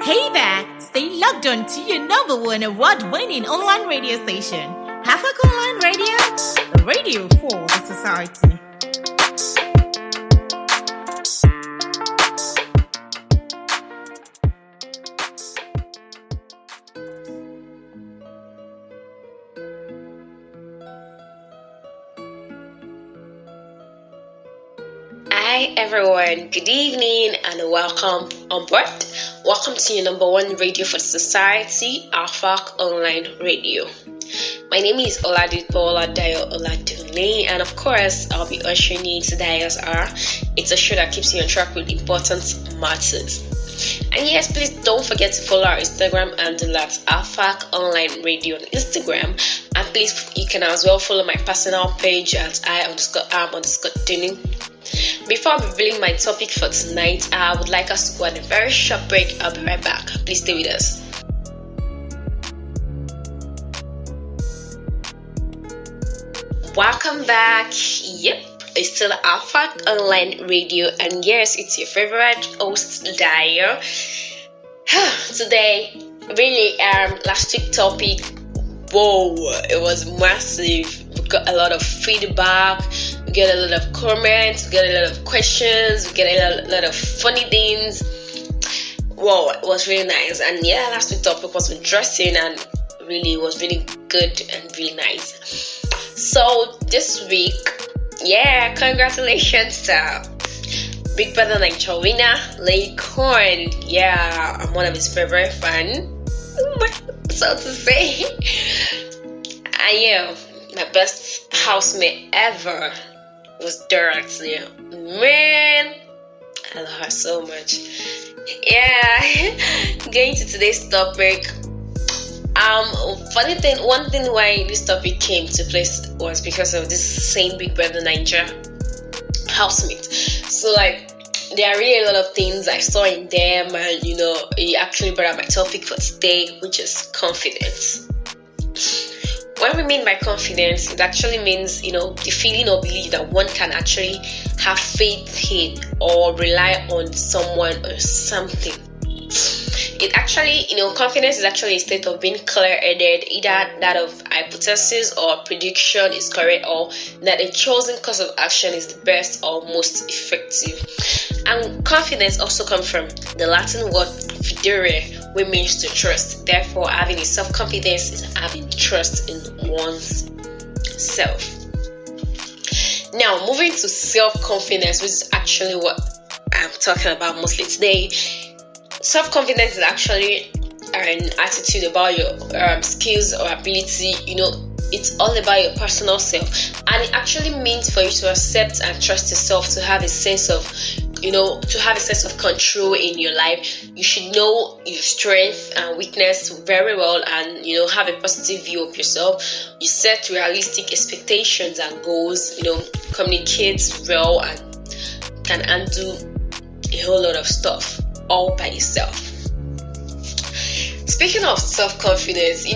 Hey there! Stay logged on to your number one award-winning online radio station. Hafak Online Radio, the radio for the society. Hi everyone, good evening and welcome on board. Welcome to your number one radio for the society, Hafak Online Radio. My name is Oladipo Dayo'shour, and of course I'll be ushering you into dayo'shour. It's a show that keeps you on track with important matters. And yes, please don't forget to follow our Instagram handle at Hafak Online Radio on Instagram. And please, you can as well follow my personal page at I_am_Tuning. Before revealing my topic for tonight, I would like us to go on a very short break. I'll be right back. Please stay with us. Welcome back. Yep, it's still Hafak Online Radio, and yes, it's your favorite host, Dayo. Today, really, last week's topic, whoa, it was massive. We got a lot of feedback, we get a lot of comments, we get a lot of questions, we get a lot of funny things. Whoa, it was really nice. And yeah, last week's topic was with dressing, and really, it was really good and really nice. So this week, yeah, congratulations to Big Brother Nature winner, Laycorn. Yeah, I'm one of his favorite fans, so to say. I am. My best housemate ever was Dorothy. Man, I love her so much. Yeah, going to today's topic. One thing why this topic came to place was because of this same Big Brother Niger housemate. So like, there are really a lot of things I saw in them, and it actually brought up my topic for today, which is confidence. What we mean by confidence, it actually means, the feeling or belief that one can actually have faith in or rely on someone or something. It actually, confidence is actually a state of being clear-headed, either that of hypothesis or prediction is correct, or that a chosen course of action is the best or most effective. And confidence also comes from the Latin word fidere, which means to trust. Therefore, having a self-confidence is having trust in one's self. Now, moving to self-confidence, which is actually what I'm talking about mostly today. Self-confidence is actually an attitude about your skills or ability. It's all about your personal self, and it actually means for you to accept and trust yourself, to have a sense of control in your life. You should know your strength and weakness very well, and have a positive view of yourself. You set realistic expectations and goals. Communicate well and can undo a whole lot of stuff all by yourself. Speaking of self-confidence,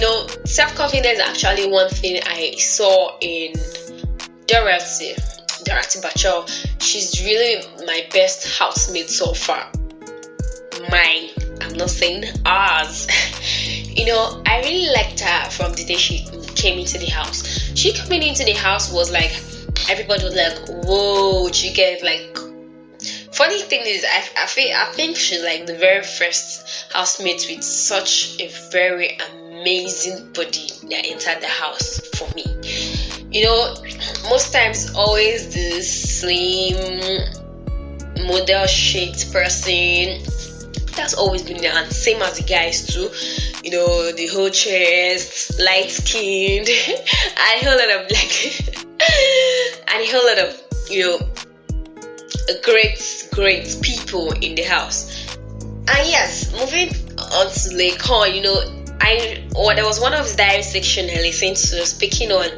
self-confidence is actually one thing I saw in Dorothy Bachel. She's really my best housemate so far. Mine, I'm not saying ours. I really liked her from the day she came into the house. She coming into the house was like, everybody was like, whoa, you get like. Funny thing is, I think she's like the very first housemate with such a very amazing body that entered the house for me. Most times always the slim, model-shaped person. That's always been there, and same as the guys too. The whole chest, light-skinned, and a whole lot of great people in the house. And yes, moving on to Laycorn, there was one of his diary section I listened to speaking on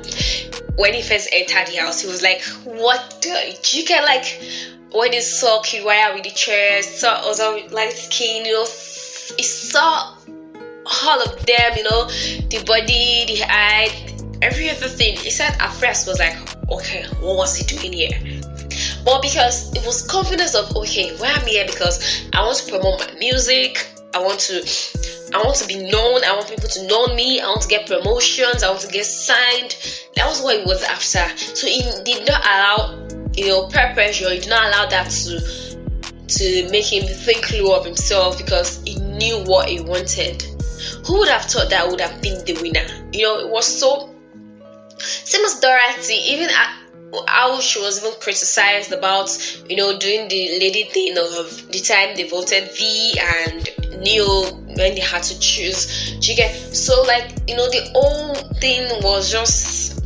when he first entered the house. He was like, what you get, like, when it's so cute, why are we the chairs, so also light skin, he saw all of them, the body, the eye, every other thing. He said at first was like, okay, what was he doing here? But because it was confidence of, okay, why I'm here, because I want to promote my music, I want to be known. I want people to know me. I want to get promotions. I want to get signed. That was what he was after. So he did not allow, peer pressure. He did not allow that to make him think low of himself, because he knew what he wanted. Who would have thought that would have been the winner? It was so same as Dorothy. Even how she was even criticized about, doing the lady thing of the time they voted V and Neo when they had to choose. Do you get? So the whole thing was just,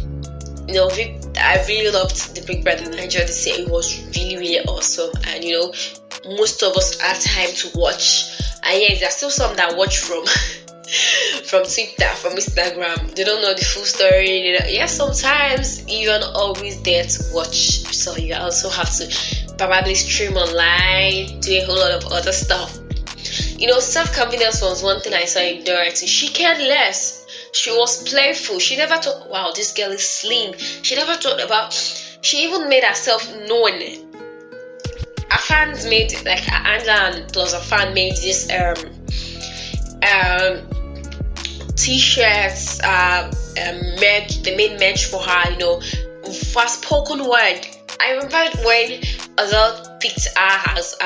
I really loved the Big Brother Nigeria this year. It was really, really awesome, and most of us had time to watch. And yes, there's still some that watch from Twitter, from Instagram. They don't know the full story. Sometimes you're not always there to watch, so you also have to probably stream online, do a whole lot of other stuff. Self-confidence was one thing I saw in Dorothy. She cared less. She was playful. She never thought, wow, this girl is slim. She never thought about, she even made herself known. Her fans made, Angela and plus her fan made this t-shirts, merch. They made merch for her, fast spoken word. I remember when Azal picked her as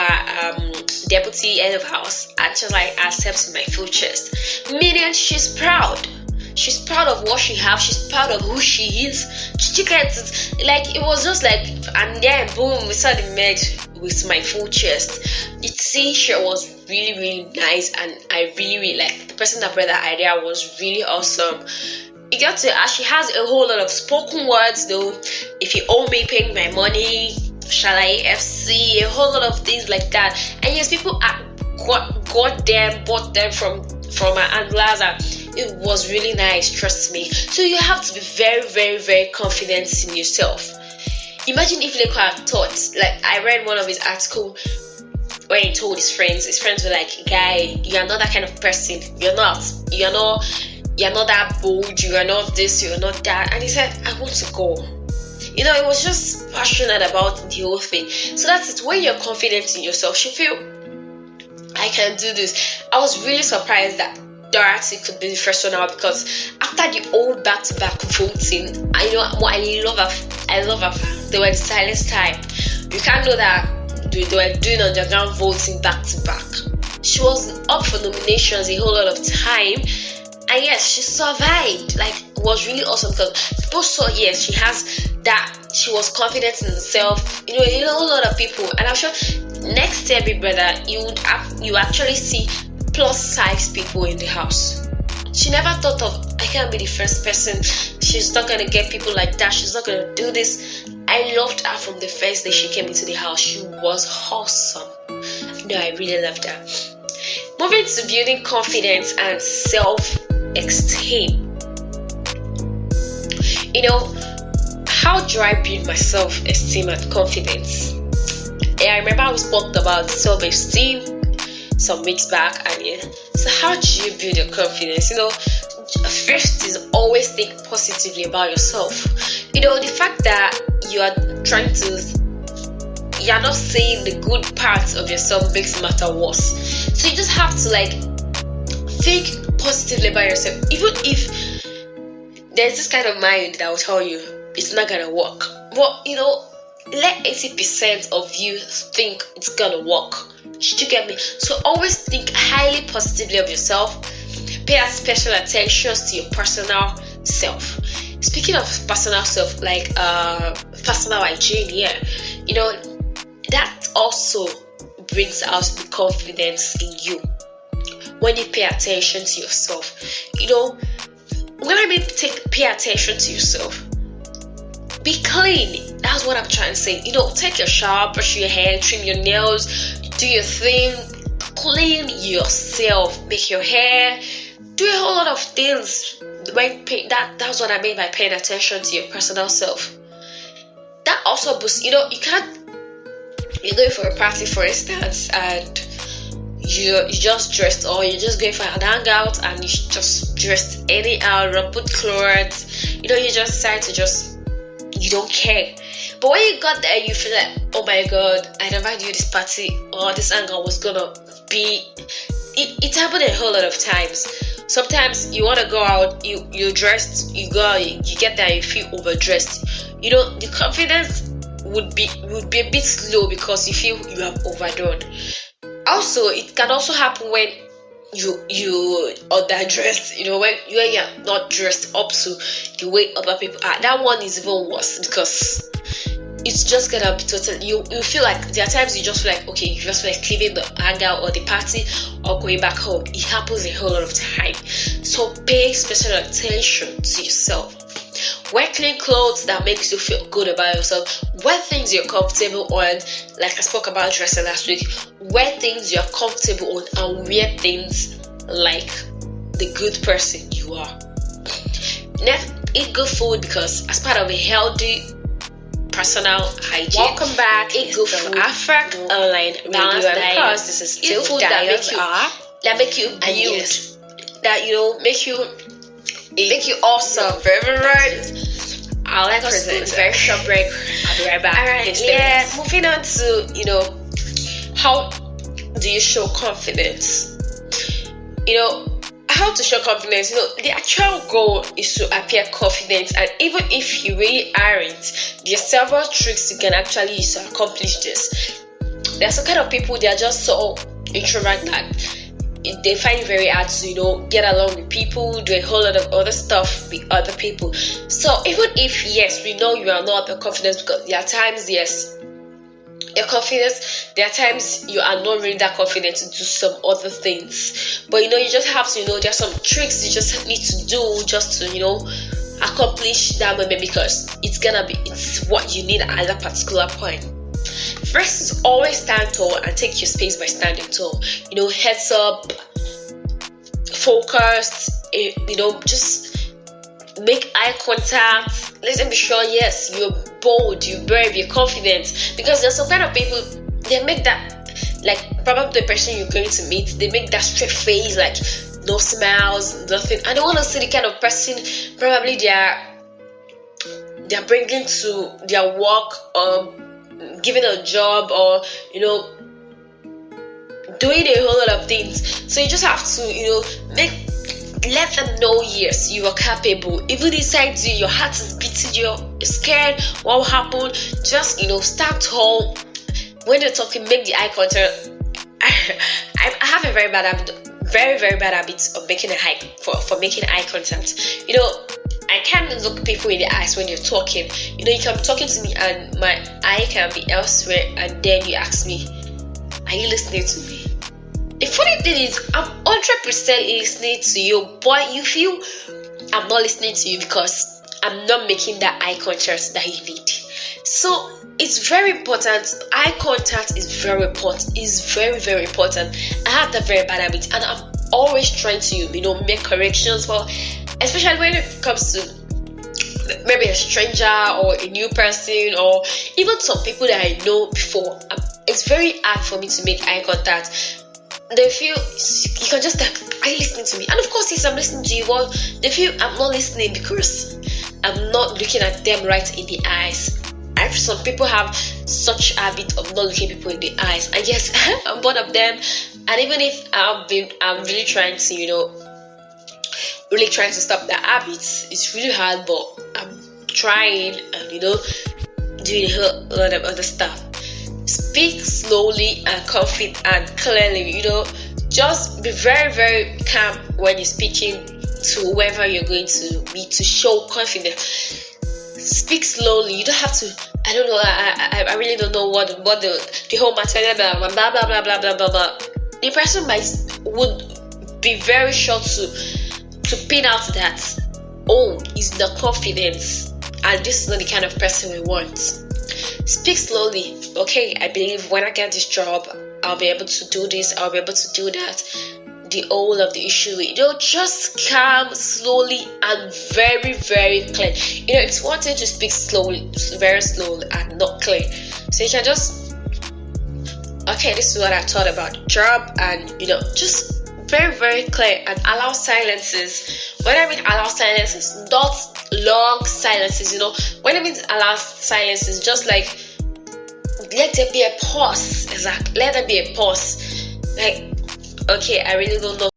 deputy head of house, and she was like, accept my full chest. Meaning she's proud. She's proud of what she has. She's proud of who she is. She gets it was just and then boom, we saw the merch with my full chest. The t-shirt was really, really nice, and I really, really liked. The person that brought that idea was really awesome. You got to, she has a whole lot of spoken words though. If you owe me, pay me my money, shall I FC, a whole lot of things like that. And yes, people got them, bought them from my handlers, and it was really nice, trust me. So you have to be very, very, very confident in yourself. Imagine if Leko had thought, I read one of his articles where he told his friends were like, guy, you are not that kind of person. You're not that bold, you are not this, you are not that. And he said, I want to go. He was just passionate about the whole thing. So that's it. When you're confident in yourself, you feel, I can do this. I was really surprised that Dorothy could be the first one out, because after the old back-to-back voting, I love her. They were the silent type. You can't know that they were doing underground voting back-to-back. She was up for nominations a whole lot of time, and yes, she survived. It was really awesome, because people saw, yes, she has that. She was confident in herself. A whole lot of people, and I'm sure next year, Big Brother, you actually see plus size people in the house. She never thought of, I can't be the first person. She's not gonna get people like that. She's not gonna do this. I loved her from the first day she came into the house. She was awesome. I really loved her. Moving to building confidence and self-esteem. How do I build my self-esteem and confidence? I remember we spoke about self-esteem some weeks back, and so how do you build your confidence? First is always think positively about yourself. The fact that you are you're not saying the good parts of yourself makes it matter worse. So you just have to think positively about yourself, even if there's this kind of mind that will tell you it's not gonna work. But let 80% of you think it's gonna work. Should you get me? So always think highly positively of yourself. Pay special attention to your personal self. Speaking of personal self, personal hygiene, that also brings out the confidence in you when you pay attention to yourself. When I mean pay attention to yourself, be clean. That's what I'm trying to say. Take your shower, brush your hair, trim your nails, do your thing, clean yourself, make your hair, do a whole lot of things. That's what I mean by paying attention to your personal self. That also boosts, you can't, you're going for a party, for instance, and you just dressed, or you're just going for an hangout and you just dressed anyhow, put clothes, you just decide to you don't care. But when you got there, you feel like, oh my god, I never knew this party or this hangout was gonna be it happened a whole lot of times. Sometimes you want to go out, you're dressed, you go out, you get there, you feel overdressed. The confidence would be a bit slow because you feel you have overdone. Also, it can also happen when you underdressed, when you're not dressed up to the way other people are. That one is even worse because it's just gonna be totally, you feel like there are times you just feel like, okay, you just feel like leaving the hangout or the party or going back home. It happens a whole lot of time. So pay special attention to yourself. Wear clean clothes that makes you feel good about yourself. Wear things you're comfortable on. Like I spoke about dressing last week. Wear things you're comfortable on and wear things like the good person you are. Next, eat good food because as part of a healthy personal hygiene. Welcome back. Eat good food. Afrak Online Balanced Radio. Diet. Because this is still food that make you build, that make you awesome. Very right. I like us to do a very short break. I'll be right back. Alright, moving on to how do you show confidence? How to show confidence. The actual goal is to appear confident, and even if you really aren't, there are several tricks you can actually use to accomplish this. There are some kind of people, they are just so introvert that they find it very hard to get along with people, do a whole lot of other stuff with other people. So even if we know you are not your confidence, because there are times your confidence, there are times you are not really that confident to do some other things, but you just have to there are some tricks you just need to do just to accomplish that moment, because it's what you need at that particular point. First is always stand tall and take your space by standing tall. Heads up, focused, just make eye contact. Let them be sure, yes, you're bold, you're brave, you're confident. Because there's some kind of people, they make that, like probably the person you're going to meet, they make that straight face, like no smiles, nothing. I don't want to see the kind of person probably they're bringing to their work, giving a job, or doing a whole lot of things. So you just have to let them know, yes, you are capable. Even inside you, your heart is beating, you're scared, what will happen? Just stand tall. When they're talking, make the eye contact. I have a very bad habit, very bad habit of making for making eye contact. I can't look people in the eyes when you're talking. You can be talking to me and my eye can be elsewhere, and then you ask me, are you listening to me? The funny thing is, I'm 100% listening to you, but you feel I'm not listening to you because I'm not making that eye contact that you need. So it's very important. Eye contact is very important. It's very, very important. I have that very bad habit, and I'm always trying to make corrections for, especially when it comes to maybe a stranger or a new person, or even some people that I know before. It's very hard for me to make eye contact. They feel you can just like, are you listening to me? And of course, yes, I'm listening to you. Well, they feel I'm not listening because I'm not looking at them right in the eyes. Some people have such habit of not looking people in the eyes, and yes, I'm one of them. And even if I'm really trying to stop that habit, it's really hard, but I'm trying and doing a whole lot of other stuff. Speak slowly and confident and clearly. Just be very, very calm when you're speaking to whoever you're going to meet to show confidence. Speak slowly. You don't have to. I don't know. I really don't know what the whole material blah blah blah blah blah blah blah. The person would be very sure to pin out that, is the confidence, and this is not the kind of person we want. Speak slowly. Okay, I believe when I get this job, I'll be able to do this, I'll be able to do that. The whole of the issue, just calm, slowly, and very, very clear. It's one thing to speak slowly, very slowly, and not clear. So you can just, okay, this is what I thought about the job, and just very, very clear, and allow silences. When I mean allow silences, not long silences. When I mean allow silences, just like let there be a pause. Exactly, let there be a pause. Like Okay, I really don't know